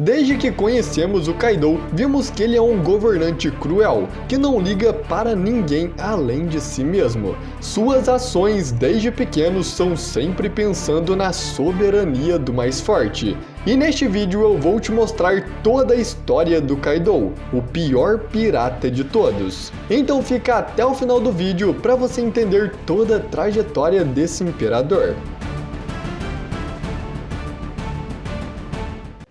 Desde que conhecemos o Kaido, vimos que ele é um governante cruel, que não liga para ninguém além de si mesmo. Suas ações desde pequeno são sempre pensando na soberania do mais forte. E neste vídeo eu vou te mostrar toda a história do Kaido, o pior pirata de todos. Então fica até o final do vídeo para você entender toda a trajetória desse imperador.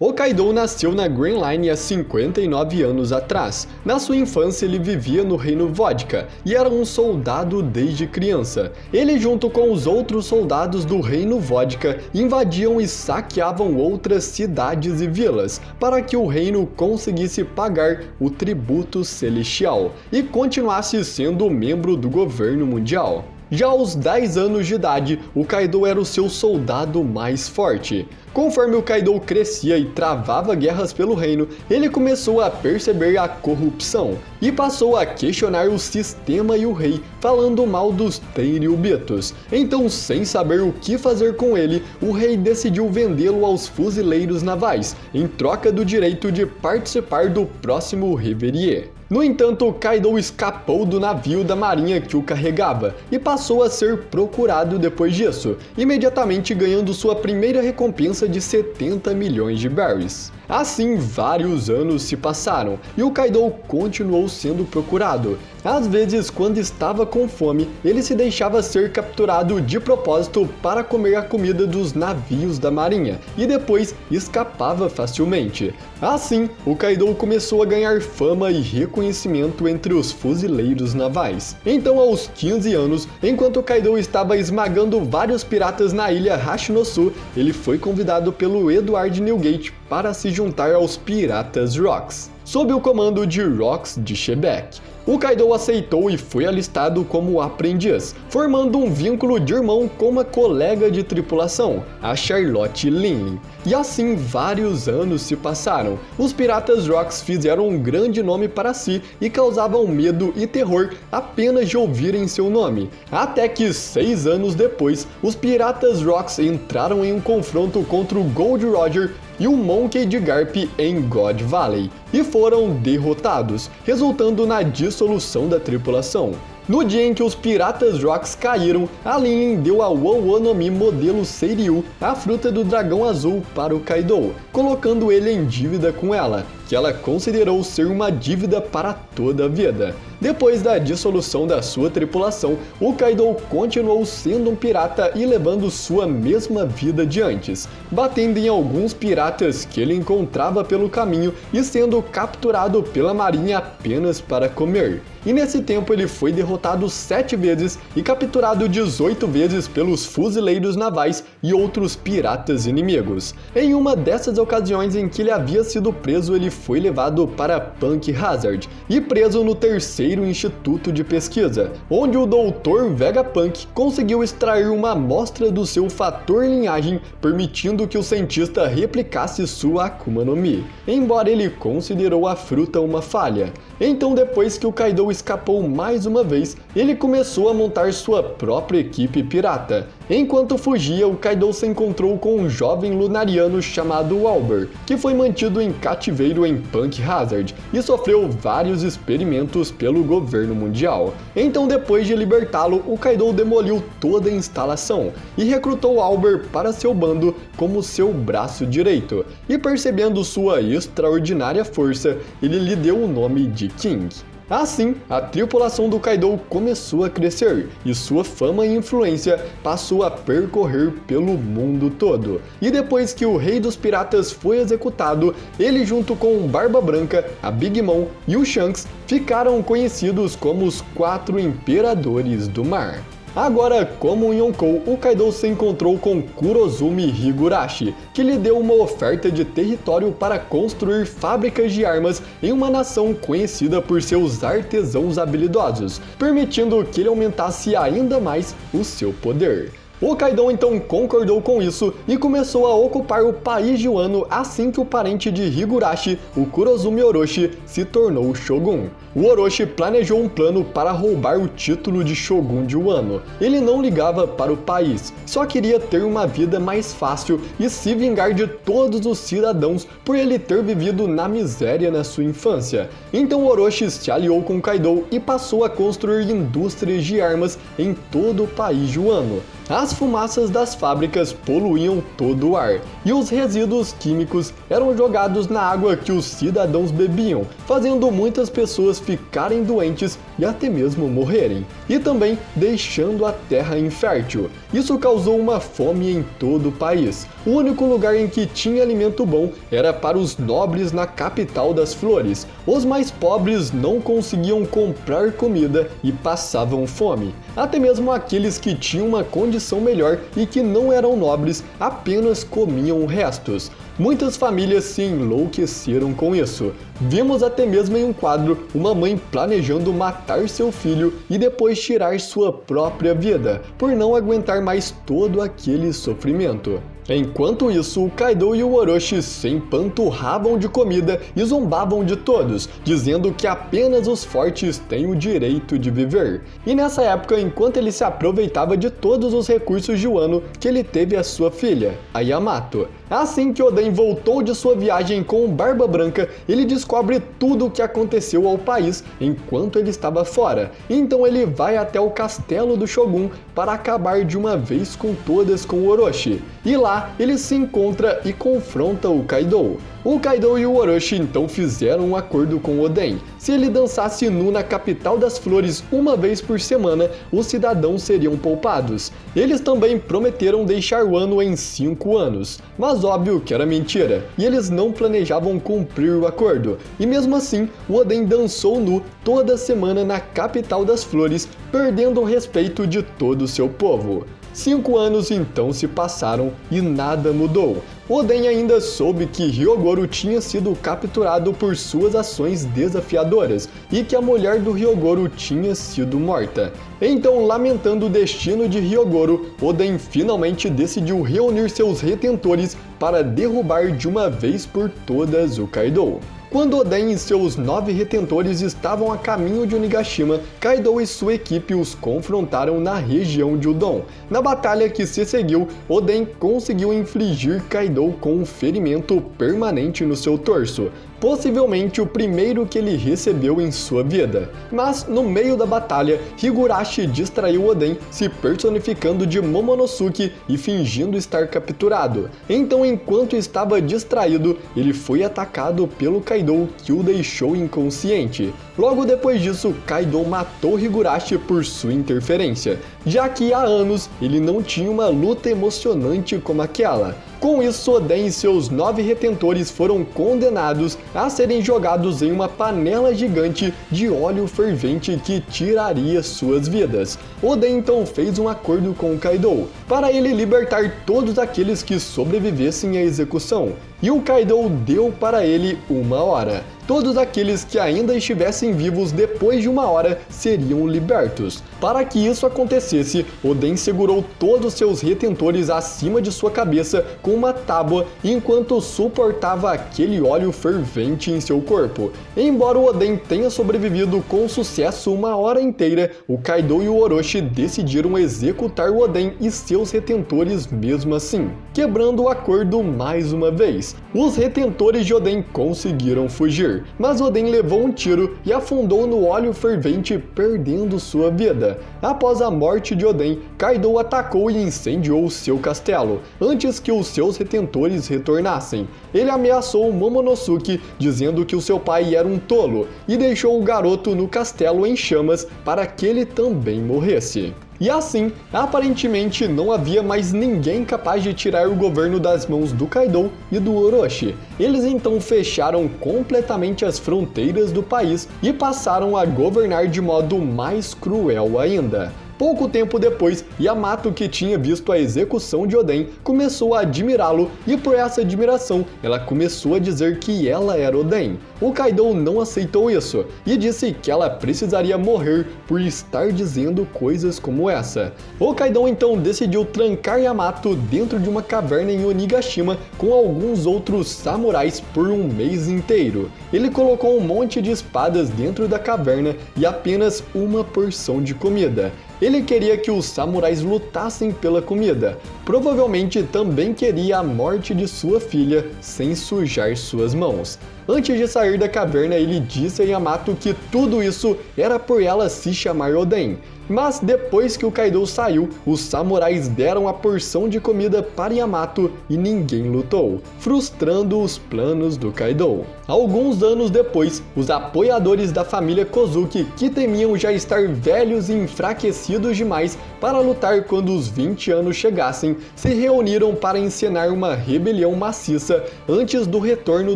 O Kaido nasceu na Grand Line há 59 anos atrás. Na sua infância ele vivia no Reino Vodka e era um soldado desde criança. Ele, junto com os outros soldados do Reino Vodka, invadiam e saqueavam outras cidades e vilas para que o reino conseguisse pagar o tributo celestial e continuasse sendo membro do governo mundial. Já aos 10 anos de idade, o Kaido era o seu soldado mais forte. Conforme o Kaido crescia e travava guerras pelo reino, ele começou a perceber a corrupção e passou a questionar o sistema e o rei, falando mal dos Tenryubitos. Então, sem saber o que fazer com ele, o rei decidiu vendê-lo aos fuzileiros navais, em troca do direito de participar do próximo Reverie. No entanto, Kaido escapou do navio da marinha que o carregava e passou a ser procurado depois disso, imediatamente ganhando sua primeira recompensa de 70 milhões de berries. Assim, vários anos se passaram e o Kaido continuou sendo procurado. Às vezes, quando estava com fome, ele se deixava ser capturado de propósito para comer a comida dos navios da marinha e depois escapava facilmente. Assim, o Kaido começou a ganhar fama e reconhecimento entre os fuzileiros navais. Então, aos 15 anos, enquanto o Kaido estava esmagando vários piratas na ilha Hashinosu, ele foi convidado pelo Edward Newgate para se juntar aos Piratas Rocks, sob o comando de Rocks de Shebeck. O Kaido aceitou e foi alistado como aprendiz, formando um vínculo de irmão com uma colega de tripulação, a Charlotte Lin. E assim vários anos se passaram. Os Piratas Rocks fizeram um grande nome para si e causavam medo e terror apenas de ouvirem seu nome. Até que 6 anos depois, os Piratas Rocks entraram em um confronto contra o Gold Roger e o Monkey D. Garp em God Valley, e foram derrotados, resultando na dissolução da tripulação. No dia em que os Piratas Rocks caíram, a Lin deu a One no Mi modelo Seiryu, a fruta do dragão azul, para o Kaido, colocando ele em dívida com ela, que ela considerou ser uma dívida para toda a vida. Depois da dissolução da sua tripulação, o Kaido continuou sendo um pirata e levando sua mesma vida de antes, batendo em alguns piratas que ele encontrava pelo caminho e sendo capturado pela marinha apenas para comer. E nesse tempo ele foi derrotado 7 vezes e capturado 18 vezes pelos fuzileiros navais e outros piratas inimigos. Em uma dessas ocasiões em que ele havia sido preso, ele foi levado para Punk Hazard e preso no 3º Instituto de Pesquisa, onde o Dr. Vegapunk conseguiu extrair uma amostra do seu fator linhagem, permitindo que o cientista replicasse sua Akuma no Mi, embora ele considerou a fruta uma falha. Então, depois que o Kaido escapou mais uma vez, ele começou a montar sua própria equipe pirata. Enquanto fugia, o Kaido se encontrou com um jovem lunariano chamado Albert, que foi mantido em cativeiro em Punk Hazard e sofreu vários experimentos pelo governo mundial. Então, depois de libertá-lo, o Kaido demoliu toda a instalação e recrutou Albert para seu bando como seu braço direito. E percebendo sua extraordinária força, ele lhe deu o nome de King. Assim, a tripulação do Kaido começou a crescer e sua fama e influência passou a percorrer pelo mundo todo. E depois que o rei dos piratas foi executado, ele junto com o Barba Branca, a Big Mom e o Shanks ficaram conhecidos como os 4 Imperadores do Mar. Agora, como em Yonkou, o Kaido se encontrou com Kurozumi Higurashi, que lhe deu uma oferta de território para construir fábricas de armas em uma nação conhecida por seus artesãos habilidosos, permitindo que ele aumentasse ainda mais o seu poder. O Kaido então concordou com isso e começou a ocupar o país de Wano assim que o parente de Higurashi, o Kurozumi Orochi, se tornou Shogun. O Orochi planejou um plano para roubar o título de Shogun de Wano. Ele não ligava para o país, só queria ter uma vida mais fácil e se vingar de todos os cidadãos por ele ter vivido na miséria na sua infância. Então Orochi se aliou com Kaido e passou a construir indústrias de armas em todo o país de Wano. As fumaças das fábricas poluíam todo o ar, e os resíduos químicos eram jogados na água que os cidadãos bebiam, fazendo muitas pessoas ficarem doentes e até mesmo morrerem, e também deixando a terra infértil. Isso causou uma fome em todo o país. O único lugar em que tinha alimento bom era para os nobres na capital das flores. Os mais pobres não conseguiam comprar comida e passavam fome. Até mesmo aqueles que tinham uma condição melhor e que não eram nobres apenas comiam restos. Muitas famílias se enlouqueceram com isso. Vimos até mesmo em um quadro uma mãe planejando matar seu filho e depois tirar sua própria vida, por não aguentar mais todo aquele sofrimento. Enquanto isso, o Kaido e o Orochi se empanturravam de comida e zombavam de todos, dizendo que apenas os fortes têm o direito de viver. E nessa época, enquanto ele se aproveitava de todos os recursos de Wano, que ele teve a sua filha, a Yamato. Assim que Oden voltou de sua viagem com Barba Branca, ele descobre tudo o que aconteceu ao país enquanto ele estava fora. Então ele vai até o castelo do Shogun para acabar de uma vez com todas com o Orochi. E lá ele se encontra e confronta o Kaido. O Kaido e o Orochi então fizeram um acordo com Oden. Se ele dançasse nu na capital das flores uma vez por semana, os cidadãos seriam poupados. Eles também prometeram deixar Wano em 5 anos, mas óbvio que era mentira, e eles não planejavam cumprir o acordo. E mesmo assim, o Oden dançou nu toda semana na capital das flores, perdendo o respeito de todo o seu povo. 5 anos então se passaram e nada mudou. Oden ainda soube que Hyogoro tinha sido capturado por suas ações desafiadoras e que a mulher do Hyogoro tinha sido morta. Então, lamentando o destino de Hyogoro, Oden finalmente decidiu reunir seus retentores para derrubar de uma vez por todas o Kaido. Quando Oden e seus 9 retentores estavam a caminho de Onigashima, Kaido e sua equipe os confrontaram na região de Udon. Na batalha que se seguiu, Oden conseguiu infligir Kaido com um ferimento permanente no seu torso, possivelmente o primeiro que ele recebeu em sua vida. Mas, no meio da batalha, Higurashi distraiu Oden, se personificando de Momonosuke e fingindo estar capturado. Então, enquanto estava distraído, ele foi atacado pelo Kaido, que o deixou inconsciente. Logo depois disso, Kaido matou Higurashi por sua interferência, já que há anos ele não tinha uma luta emocionante como aquela. Com isso, Oden e seus 9 retentores foram condenados a serem jogados em uma panela gigante de óleo fervente que tiraria suas vidas. Oden então fez um acordo com Kaido para ele libertar todos aqueles que sobrevivessem à execução, e o Kaido deu para ele 1 hora. Todos aqueles que ainda estivessem vivos depois de 1 hora seriam libertos. Para que isso acontecesse, Oden segurou todos seus retentores acima de sua cabeça com uma tábua enquanto suportava aquele óleo fervente em seu corpo. Embora o Oden tenha sobrevivido com sucesso 1 hora inteira, o Kaido e o Orochi decidiram executar o Oden e seus retentores mesmo assim, quebrando o acordo mais uma vez. Os retentores de Oden conseguiram fugir, mas Oden levou um tiro e afundou no óleo fervente, perdendo sua vida. Após a morte de Oden, Kaido atacou e incendiou seu castelo, antes que os seus retentores retornassem. Ele ameaçou Momonosuke, dizendo que o seu pai era um tolo, e deixou o garoto no castelo em chamas para que ele também morresse. E assim, aparentemente não havia mais ninguém capaz de tirar o governo das mãos do Kaido e do Orochi. Eles então fecharam completamente as fronteiras do país e passaram a governar de modo mais cruel ainda. Pouco tempo depois, Yamato, que tinha visto a execução de Oden, começou a admirá-lo e por essa admiração, ela começou a dizer que ela era Oden. O Kaido não aceitou isso e disse que ela precisaria morrer por estar dizendo coisas como essa. O Kaido então decidiu trancar Yamato dentro de uma caverna em Onigashima com alguns outros samurais por um mês inteiro. Ele colocou um monte de espadas dentro da caverna e apenas uma porção de comida. Ele queria que os samurais lutassem pela comida. Provavelmente também queria a morte de sua filha sem sujar suas mãos. Antes de sair da caverna, ele disse a Yamato que tudo isso era por ela se chamar Oden. Mas depois que o Kaido saiu, os samurais deram a porção de comida para Yamato e ninguém lutou, frustrando os planos do Kaido. Alguns anos depois, os apoiadores da família Kozuki, que temiam já estar velhos e enfraquecidos demais para lutar quando os 20 anos chegassem, se reuniram para encenar uma rebelião maciça antes do retorno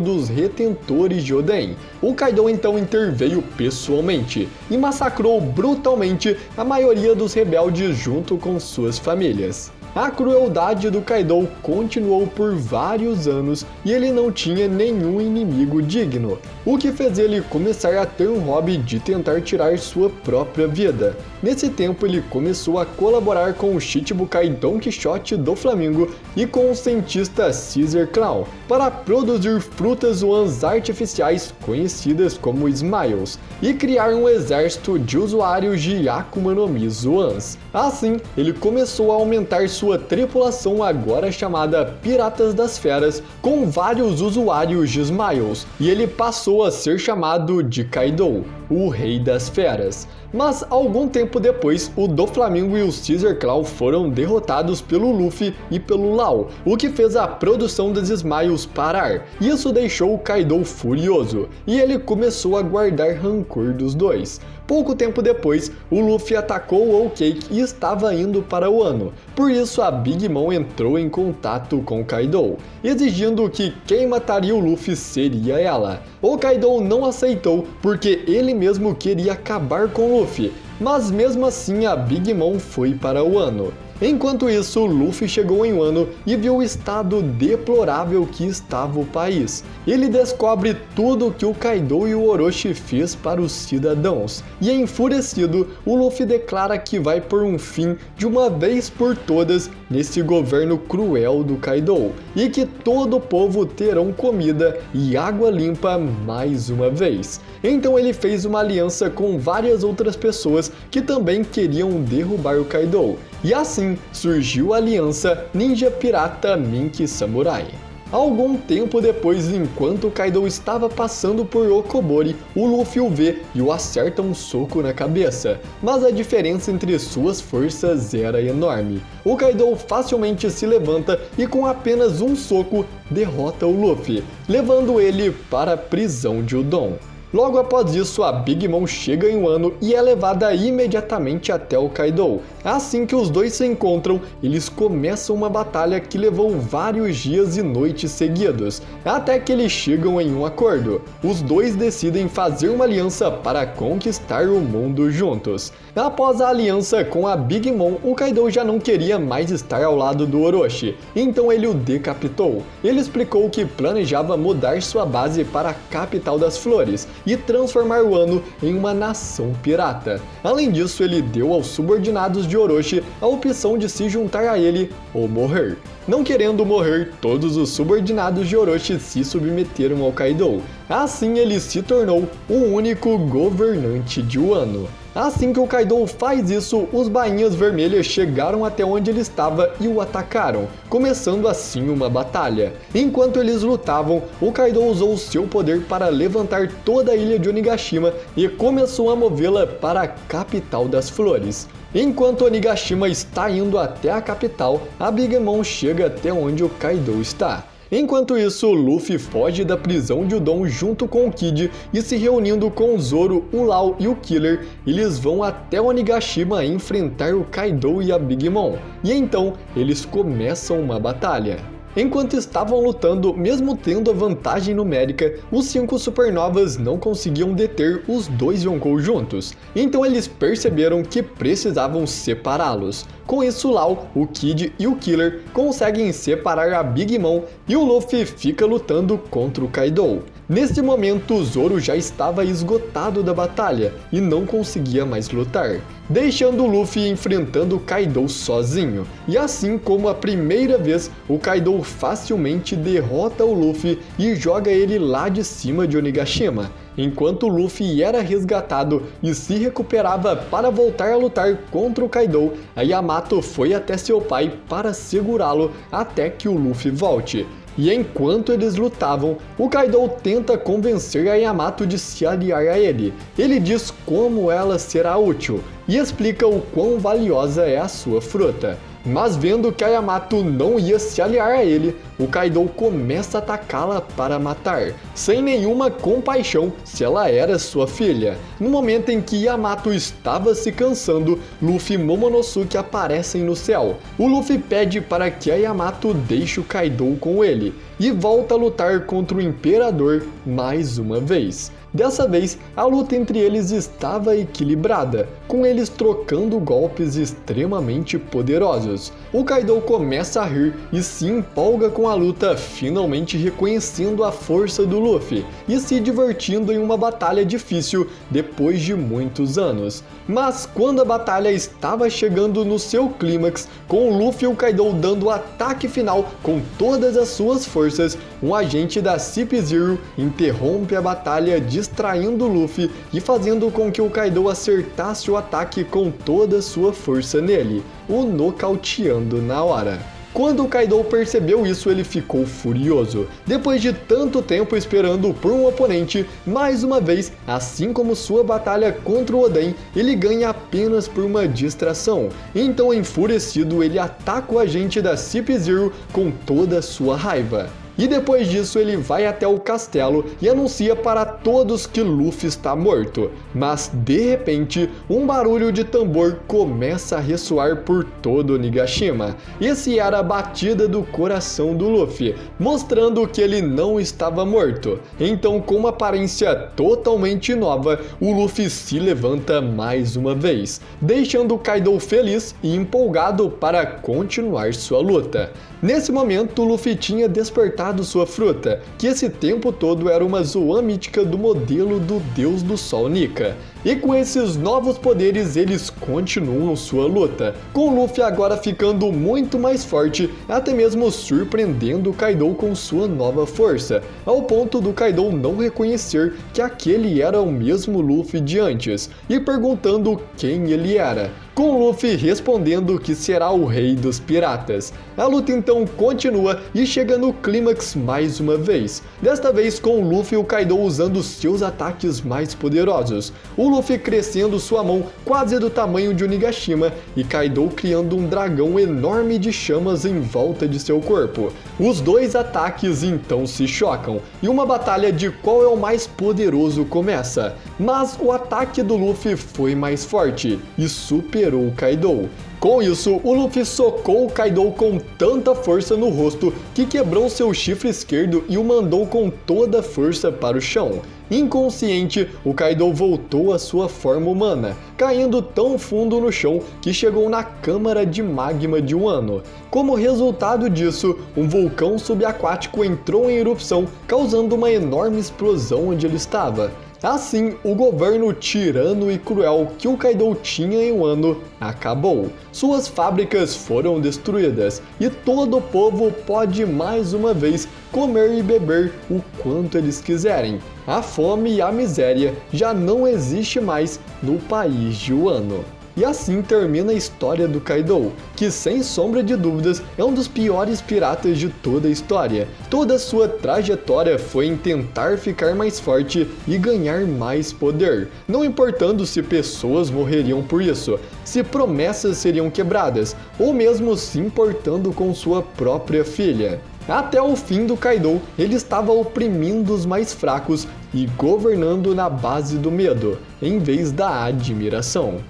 dos retentores de Oden. O Kaido então interveio pessoalmente e massacrou brutalmente a maioria dos rebeldes junto com suas famílias. A crueldade do Kaido continuou por vários anos e ele não tinha nenhum inimigo digno, o que fez ele começar a ter um hobby de tentar tirar sua própria vida. Nesse tempo ele começou a colaborar com o Shichibukai Don Quixote do Flamengo e com o cientista Caesar Claw para produzir frutas Ones artificiais conhecidas como Smiles e criar um exército de usuários de Akuma no Mi Ones. Assim, ele começou a aumentar sua tripulação, agora chamada Piratas das Feras, com vários usuários de Smiles, e ele passou a ser chamado de Kaido, o Rei das Feras. Mas algum tempo depois, o Doflamingo e o Caesar Claw foram derrotados pelo Luffy e pelo Law, o que fez a produção das Smiles parar. Isso deixou o Kaido furioso, e ele começou a guardar rancor dos dois. Pouco tempo depois, o Luffy atacou o Whole Cake e estava indo para Wano. Por isso, a Big Mom entrou em contato com Kaido, exigindo que quem mataria o Luffy seria ela. O Kaido não aceitou porque ele mesmo queria acabar com o Luffy, mas mesmo assim a Big Mom foi para Wano. Enquanto isso, Luffy chegou em Wano e viu o estado deplorável que estava o país. Ele descobre tudo o que o Kaido e o Orochi fez para os cidadãos, e enfurecido, o Luffy declara que vai pôr um fim de uma vez por todas nesse governo cruel do Kaido, e que todo o povo terão comida e água limpa mais uma vez. Então ele fez uma aliança com várias outras pessoas que também queriam derrubar o Kaido, e assim surgiu a aliança Ninja Pirata Mink Samurai. Algum tempo depois, enquanto o Kaido estava passando por Okobori, o Luffy o vê e o acerta um soco na cabeça, mas a diferença entre suas forças era enorme. O Kaido facilmente se levanta e com apenas um soco derrota o Luffy, levando ele para a prisão de Udon. Logo após isso, a Big Mom chega em Wano e é levada imediatamente até o Kaido. Assim que os dois se encontram, eles começam uma batalha que levou vários dias e noites seguidos, até que eles chegam em um acordo. Os dois decidem fazer uma aliança para conquistar o mundo juntos. Após a aliança com a Big Mom, o Kaido já não queria mais estar ao lado do Orochi, então ele o decapitou. Ele explicou que planejava mudar sua base para a capital das flores e transformar Wano em uma nação pirata. Além disso, ele deu aos subordinados de Orochi a opção de se juntar a ele ou morrer. Não querendo morrer, todos os subordinados de Orochi se submeteram ao Kaido. Assim, ele se tornou o único governante de Wano. Assim que o Kaido faz isso, os bainhas vermelhas chegaram até onde ele estava e o atacaram, começando assim uma batalha. Enquanto eles lutavam, o Kaido usou seu poder para levantar toda a ilha de Onigashima e começou a movê-la para a capital das flores. Enquanto Onigashima está indo até a capital, a Big Mom chega até onde o Kaido está. Enquanto isso, Luffy foge da prisão de Udon junto com o Kid e se reunindo com o Zoro, o Law e o Killer, eles vão até Onigashima enfrentar o Kaido e a Big Mom. E então, eles começam uma batalha. Enquanto estavam lutando, mesmo tendo a vantagem numérica, os 5 supernovas não conseguiam deter os 2 Yonkou juntos, então eles perceberam que precisavam separá-los. Com isso, Law, o Kid e o Killer conseguem separar a Big Mom e o Luffy fica lutando contra o Kaido. Neste momento, Zoro já estava esgotado da batalha e não conseguia mais lutar, deixando o Luffy enfrentando o Kaido sozinho. E assim como a primeira vez, o Kaido facilmente derrota o Luffy e joga ele lá de cima de Onigashima. Enquanto o Luffy era resgatado e se recuperava para voltar a lutar contra o Kaido, a Yamato foi até seu pai para segurá-lo até que o Luffy volte. E enquanto eles lutavam, o Kaido tenta convencer a Yamato de se aliar a ele. Ele diz como ela será útil e explica o quão valiosa é a sua fruta. Mas vendo que a Yamato não ia se aliar a ele, o Kaido começa a atacá-la para matar, sem nenhuma compaixão se ela era sua filha. No momento em que Yamato estava se cansando, Luffy e Momonosuke aparecem no céu. O Luffy pede para que a Yamato deixe o Kaido com ele e volta a lutar contra o Imperador mais uma vez. Dessa vez, a luta entre eles estava equilibrada, com eles trocando golpes extremamente poderosos. O Kaido começa a rir e se empolga com a luta, finalmente reconhecendo a força do Luffy e se divertindo em uma batalha difícil depois de muitos anos. Mas quando a batalha estava chegando no seu clímax, com o Luffy e o Kaido dando o ataque final com todas as suas forças, um agente da CP Zero interrompe a batalha distraindo o Luffy e fazendo com que o Kaido acertasse o ataque com toda a sua força nele, o nocauteando na hora. Quando o Kaido percebeu isso, ele ficou furioso. Depois de tanto tempo esperando por um oponente, mais uma vez, assim como sua batalha contra o Oden, ele ganha apenas por uma distração. Então, enfurecido, ele ataca o agente da CP Zero com toda a sua raiva. E depois disso ele vai até o castelo e anuncia para todos que Luffy está morto. Mas de repente, um barulho de tambor começa a ressoar por todo Onigashima. Esse era a batida do coração do Luffy, mostrando que ele não estava morto. Então, com uma aparência totalmente nova, o Luffy se levanta mais uma vez, deixando o Kaido feliz e empolgado para continuar sua luta. Nesse momento, o Luffy tinha despertado sua fruta, que esse tempo todo era uma Zoan mítica do modelo do Deus do Sol Nika. E com esses novos poderes, eles continuam sua luta, com o Luffy agora ficando muito mais forte, até mesmo surpreendendo o Kaido com sua nova força, ao ponto do Kaido não reconhecer que aquele era o mesmo Luffy de antes, e perguntando quem ele era, com o Luffy respondendo que será o rei dos piratas. A luta então continua e chega no clímax mais uma vez, desta vez com o Luffy e o Kaido usando seus ataques mais poderosos, o Luffy crescendo sua mão quase do tamanho de Onigashima e Kaido criando um dragão enorme de chamas em volta de seu corpo. Os dois ataques então se chocam e uma batalha de qual é o mais poderoso começa, mas o ataque do Luffy foi mais forte e superou o Kaido. Com isso, o Luffy socou o Kaido com tanta força no rosto que quebrou seu chifre esquerdo e o mandou com toda a força para o chão. Inconsciente, o Kaido voltou à sua forma humana, caindo tão fundo no chão que chegou na câmara de magma de Wano. Como resultado disso, um vulcão subaquático entrou em erupção, causando uma enorme explosão onde ele estava. Assim, o governo tirano e cruel que o Kaido tinha em Wano acabou. Suas fábricas foram destruídas e todo o povo pode mais uma vez comer e beber o quanto eles quiserem. A fome e a miséria já não existe mais no país de Wano. E assim termina a história do Kaido, que sem sombra de dúvidas é um dos piores piratas de toda a história. Toda a sua trajetória foi em tentar ficar mais forte e ganhar mais poder, não importando se pessoas morreriam por isso, se promessas seriam quebradas, ou mesmo se importando com sua própria filha. Até o fim do Kaido, ele estava oprimindo os mais fracos e governando na base do medo, em vez da admiração.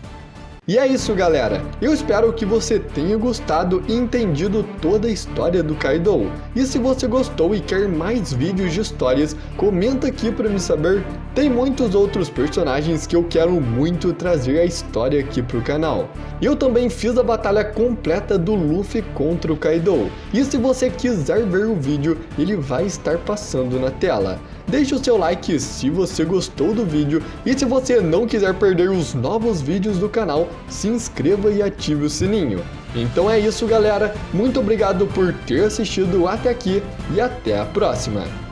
E é isso, galera, eu espero que você tenha gostado e entendido toda a história do Kaido. E se você gostou e quer mais vídeos de histórias, comenta aqui para me saber. Tem muitos outros personagens que eu quero muito trazer a história aqui pro canal. Eu também fiz a batalha completa do Luffy contra o Kaido, e se você quiser ver o vídeo, ele vai estar passando na tela. Deixe o seu like se você gostou do vídeo, e se você não quiser perder os novos vídeos do canal, se inscreva e ative o sininho. Então é isso, galera, muito obrigado por ter assistido até aqui e até a próxima!